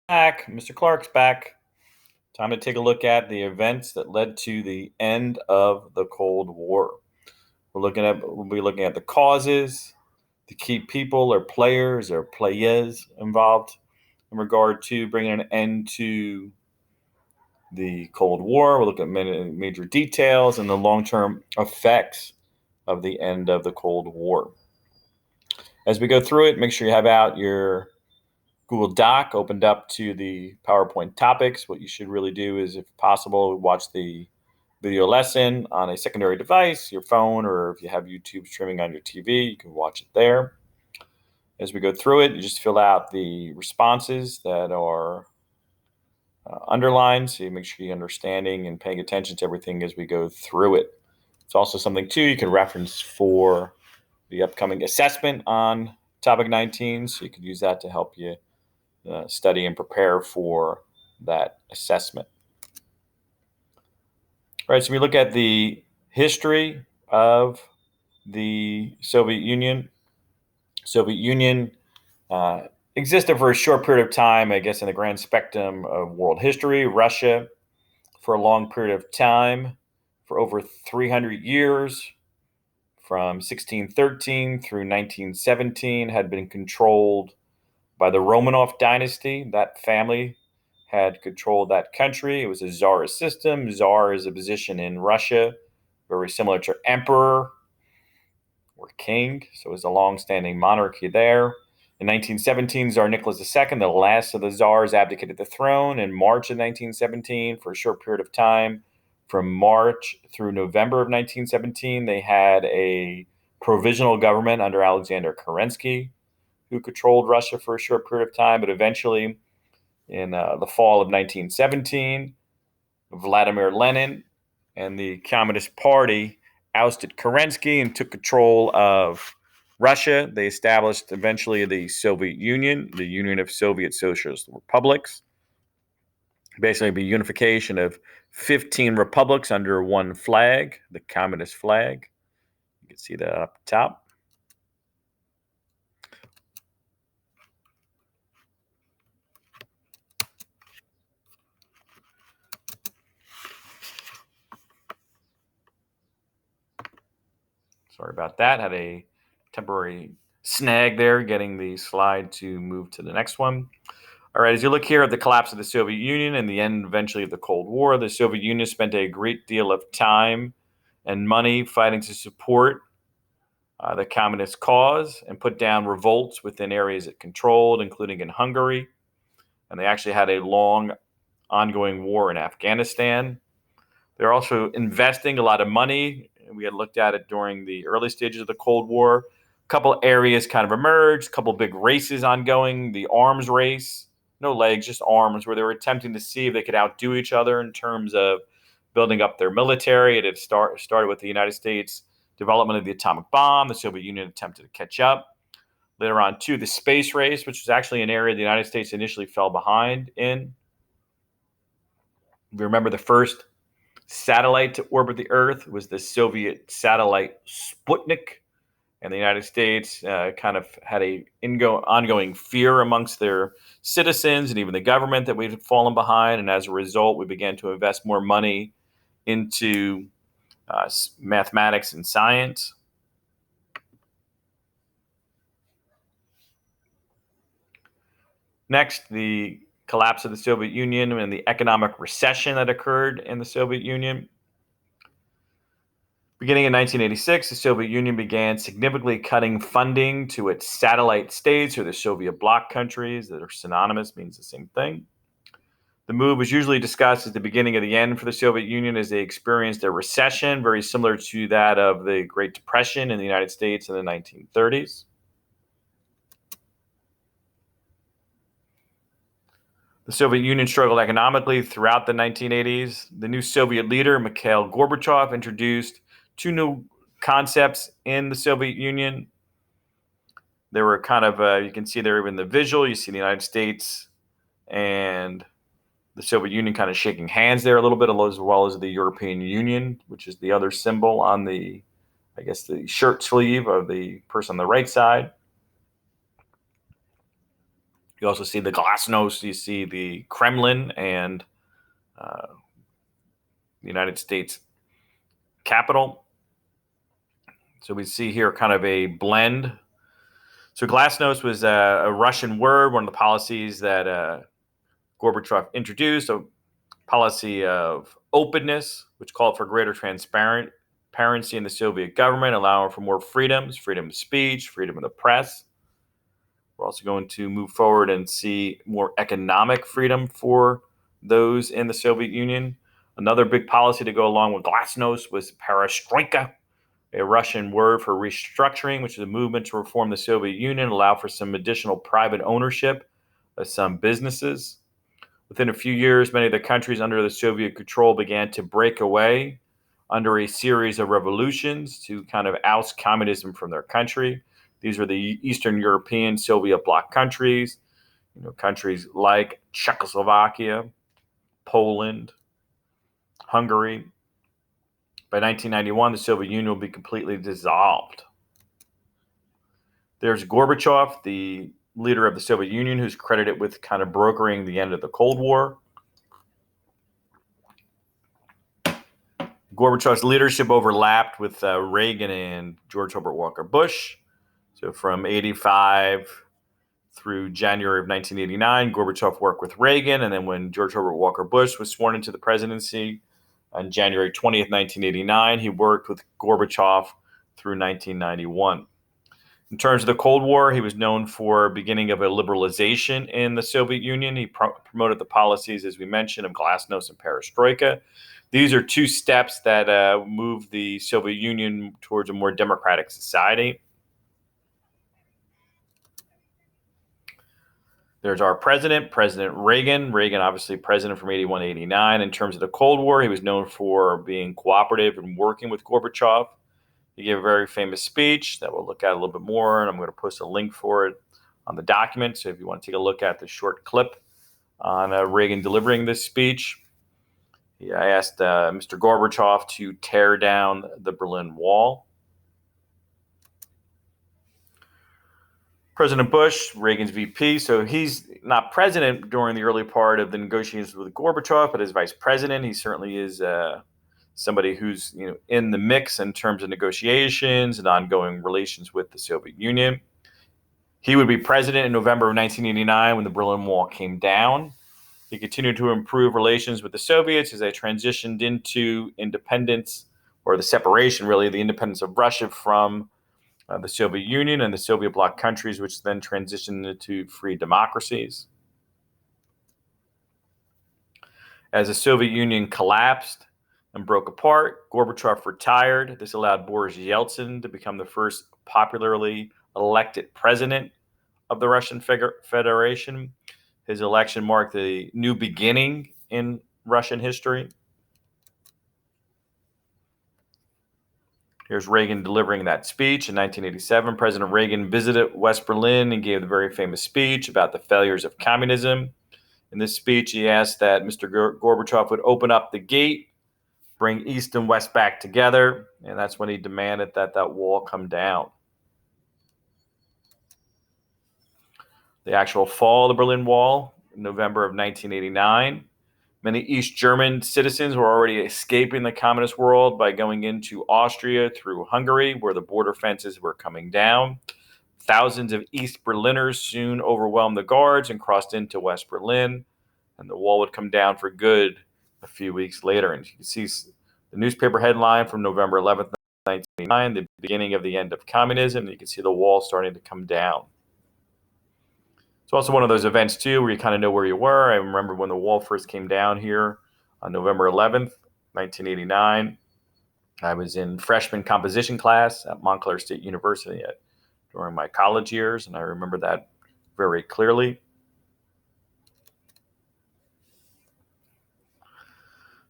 Back. Mr. Clarke's back. Time to take a look at the events that led to the end of the Cold War. We'll be looking at the causes, the key people or players or players involved in regard to bringing an end to the Cold War. We'll look at many major details and the long-term effects of the end of the Cold War. As we go through it, make sure you have out your Google Doc opened up to the PowerPoint topics. What you should really do is, if possible, watch the video lesson on a secondary device, your phone, or if you have YouTube streaming on your TV, you can watch it there. As we go through it, you just fill out the responses that are underlined, so you make sure you're understanding and paying attention to everything as we go through it. It's also something, too, you can reference for the upcoming assessment on topic 19, so you could use that to help you study and prepare for that assessment. All right, so we look at the history of the Soviet Union. Soviet Union existed for a short period of time, I guess, in the grand spectrum of world history. Russia, for a long period of time, for over 300 years, from 1613 through 1917, had been controlled by the Romanov dynasty. That family had controlled that country. It was a czarist system. Czar is a position in Russia, very similar to emperor or king. So it was a long-standing monarchy there. In 1917, Tsar Nicholas II, the last of the czars, abdicated the throne in March of 1917 for a short period of time. From March through November of 1917, they had a provisional government under Alexander Kerensky, who controlled Russia for a short period of time, but eventually, in the fall of 1917, Vladimir Lenin and the Communist Party ousted Kerensky and took control of Russia. They established eventually the Soviet Union, the Union of Soviet Socialist Republics. Basically, the unification of 15 republics under one flag, the Communist flag. You can see that up top. Sorry about that. Had a temporary snag there getting the slide to move to the next one. All right, as you look here at the collapse of the Soviet Union and the end eventually of the Cold War, the Soviet Union spent a great deal of time and money fighting to support the communist cause and put down revolts within areas it controlled, including in Hungary. And they actually had a long ongoing war in Afghanistan. They're also investing a lot of money. We had looked at it during the early stages of the Cold War. A couple areas kind of emerged, a couple big races ongoing. The arms race, no legs, just arms, where they were attempting to see if they could outdo each other in terms of building up their military. It had started with the United States development of the atomic bomb. The Soviet Union attempted to catch up. Later on, too, the space race, which was actually an area the United States initially fell behind in. If you remember, the first satellite to orbit the Earth was the Soviet satellite Sputnik, and the United States kind of had a ongoing fear amongst their citizens and even the government that we had fallen behind, and as a result, we began to invest more money into mathematics and science. Next, the collapse of the Soviet Union and the economic recession that occurred in the Soviet Union. Beginning in 1986, the Soviet Union began significantly cutting funding to its satellite states, or the Soviet bloc countries that are synonymous, means the same thing. The move was usually discussed as the beginning of the end for the Soviet Union as they experienced a recession very similar to that of the Great Depression in the United States in the 1930s. The Soviet Union struggled economically throughout the 1980s. The new Soviet leader, Mikhail Gorbachev, introduced two new concepts in the Soviet Union. There were kind of, you can see there even the visual, you see the United States and the Soviet Union kind of shaking hands there a little bit, as well as the European Union, which is the other symbol on the, I guess, the shirt sleeve of the person on the right side. You also see the Glasnost, you see the Kremlin, and the United States Capitol. So we see here kind of a blend. So Glasnost was a Russian word, one of the policies that Gorbachev introduced, a policy of openness, which called for greater transparency in the Soviet government, allowing for more freedoms, freedom of speech, freedom of the press. We're also going to move forward and see more economic freedom for those in the Soviet Union. Another big policy to go along with Glasnost was perestroika, a Russian word for restructuring, which is a movement to reform the Soviet Union, allow for some additional private ownership of some businesses. Within a few years, many of the countries under the Soviet control began to break away under a series of revolutions to kind of oust communism from their country. These are the Eastern European Soviet bloc countries, countries like Czechoslovakia, Poland, Hungary. By 1991, the Soviet Union will be completely dissolved. There's Gorbachev, the leader of the Soviet Union, who's credited with kind of brokering the end of the Cold War. Gorbachev's leadership overlapped with Reagan and George Herbert Walker Bush. So from 85 through January of 1989, Gorbachev worked with Reagan. And then when George Herbert Walker Bush was sworn into the presidency on January 20th, 1989, he worked with Gorbachev through 1991. In terms of the Cold War, he was known for beginning of a liberalization in the Soviet Union. He promoted the policies, as we mentioned, of Glasnost and Perestroika. These are two steps that moved the Soviet Union towards a more democratic society. There's our president, President Reagan. Reagan, obviously president from 81 to 89. In terms of the Cold War, he was known for being cooperative and working with Gorbachev. He gave a very famous speech that we'll look at a little bit more, and I'm going to post a link for it on the document. So if you want to take a look at the short clip on Reagan delivering this speech, I asked Mr. Gorbachev to tear down the Berlin Wall. President Bush, Reagan's VP, so he's not president during the early part of the negotiations with Gorbachev, but as vice president, he certainly is somebody who's in the mix in terms of negotiations and ongoing relations with the Soviet Union. He would be president in November of 1989 when the Berlin Wall came down. He continued to improve relations with the Soviets as they transitioned into independence, or the separation, really, the independence of Russia from the Soviet Union and the Soviet bloc countries, which then transitioned into free democracies. As the Soviet Union collapsed and broke apart, Gorbachev retired. This allowed Boris Yeltsin to become the first popularly elected president of the Russian Federation. His election marked the new beginning in Russian history. Here's Reagan delivering that speech in 1987. President Reagan visited West Berlin and gave a very famous speech about the failures of communism. In this speech, he asked that Mr. Gorbachev would open up the gate, bring East and West back together, and that's when he demanded that that wall come down. The actual fall of the Berlin Wall in November of 1989. Many East German citizens were already escaping the communist world by going into Austria through Hungary, where the border fences were coming down. Thousands of East Berliners soon overwhelmed the guards and crossed into West Berlin, and the wall would come down for good a few weeks later. And you can see the newspaper headline from November 11th, 1989, the beginning of the end of communism. And you can see the wall starting to come down. It's also one of those events, too, where you kind of know where you were. I remember when the wall first came down here on November 11th, 1989. I was in freshman composition class at Montclair State University during my college years, and I remember that very clearly.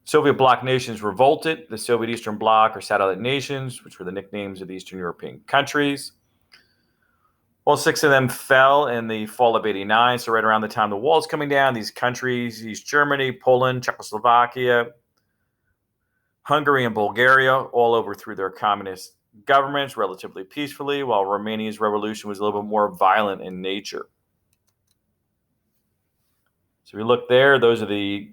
Soviet bloc nations revolted. The Soviet Eastern Bloc, or satellite nations, which were the nicknames of the Eastern European countries. Well, 6 of them fell in the fall of 89. So right around the time the wall's coming down, these countries, East Germany, Poland, Czechoslovakia, Hungary, and Bulgaria all overthrew their communist governments relatively peacefully, while Romania's revolution was a little bit more violent in nature. So we look there, those are the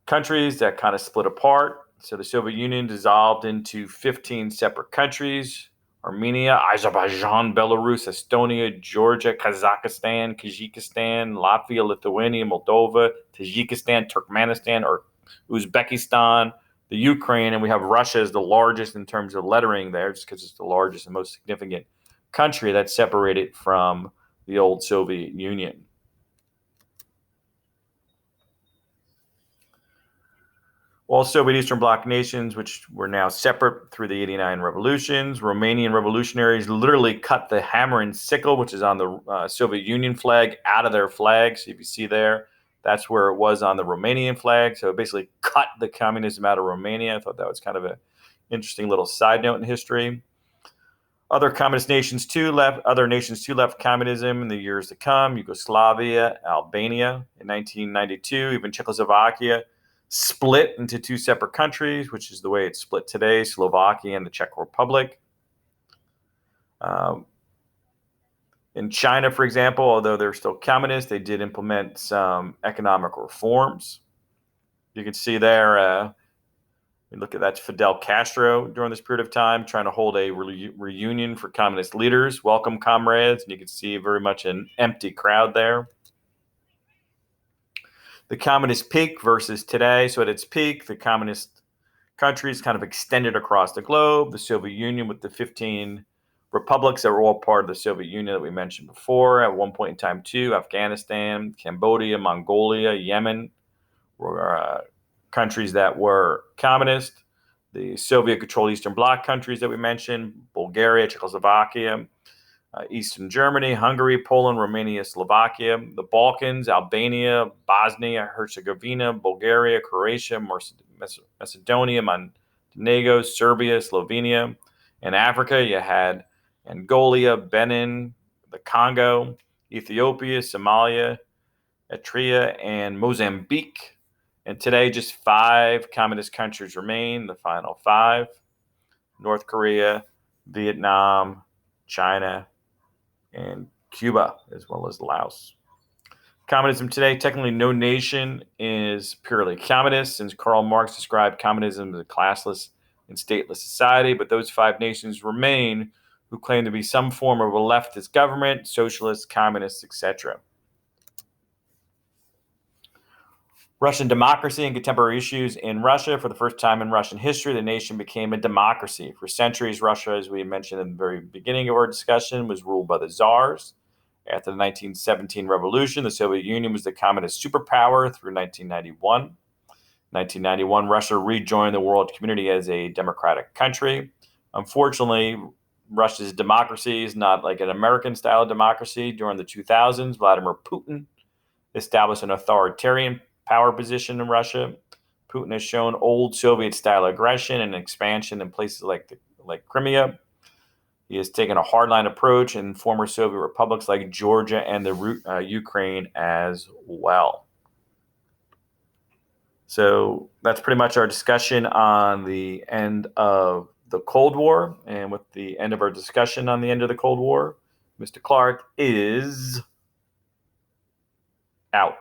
countries that kind of split apart. So the Soviet Union dissolved into 15 separate countries: Armenia, Azerbaijan, Belarus, Estonia, Georgia, Kazakhstan, Kyrgyzstan, Latvia, Lithuania, Moldova, Tajikistan, Turkmenistan, or Uzbekistan, the Ukraine, and we have Russia as the largest in terms of lettering there, just because it's the largest and most significant country that's separated from the old Soviet Union. All Soviet Eastern Bloc nations, which were now separate through the '89 revolutions. Romanian revolutionaries literally cut the hammer and sickle, which is on the Soviet Union flag, out of their flag. So if you see there, that's where it was on the Romanian flag. So it basically cut the communism out of Romania. I thought that was kind of an interesting little side note in history. Other nations too left communism in the years to come. Yugoslavia, Albania in 1992, even Czechoslovakia split into two separate countries, which is the way it's split today, Slovakia and the Czech Republic. In China, for example, although they're still communist, they did implement some economic reforms. You can see there, look at that, Fidel Castro during this period of time, trying to hold a reunion for communist leaders. Welcome, comrades. And you can see very much an empty crowd there. The communist peak versus today. So at its peak, the communist countries kind of extended across the globe. The Soviet Union with the 15 republics that were all part of the Soviet Union that we mentioned before. At one point in time, too, Afghanistan, Cambodia, Mongolia, Yemen were countries that were communist. The Soviet-controlled Eastern Bloc countries that we mentioned, Bulgaria, Czechoslovakia, Eastern Germany, Hungary, Poland, Romania, Slovakia, the Balkans, Albania, Bosnia, Herzegovina, Bulgaria, Croatia, Macedonia, Montenegro, Serbia, Slovenia. In Africa, you had Angola, Benin, the Congo, Ethiopia, Somalia, Eritrea, and Mozambique. And today, just 5 communist countries remain, the final 5: North Korea, Vietnam, China, and Cuba, as well as Laos. Communism today, technically no nation is purely communist, since Karl Marx described communism as a classless and stateless society, but those 5 nations remain who claim to be some form of a leftist government, socialist, communist, etc. Russian democracy and contemporary issues in Russia. For the first time in Russian history, the nation became a democracy. For centuries, Russia, as we mentioned in the very beginning of our discussion, was ruled by the czars. After the 1917 revolution, the Soviet Union was the communist superpower through 1991. In 1991, Russia rejoined the world community as a democratic country. Unfortunately, Russia's democracy is not like an American-style democracy. During the 2000s, Vladimir Putin established an authoritarian power position in Russia. Putin has shown old Soviet-style aggression and expansion in places like Crimea. He has taken a hardline approach in former Soviet republics like Georgia and the Ukraine as well. So that's pretty much our discussion on the end of the Cold War. And with the end of our discussion on the end of the Cold War, Mr. Clarke is out.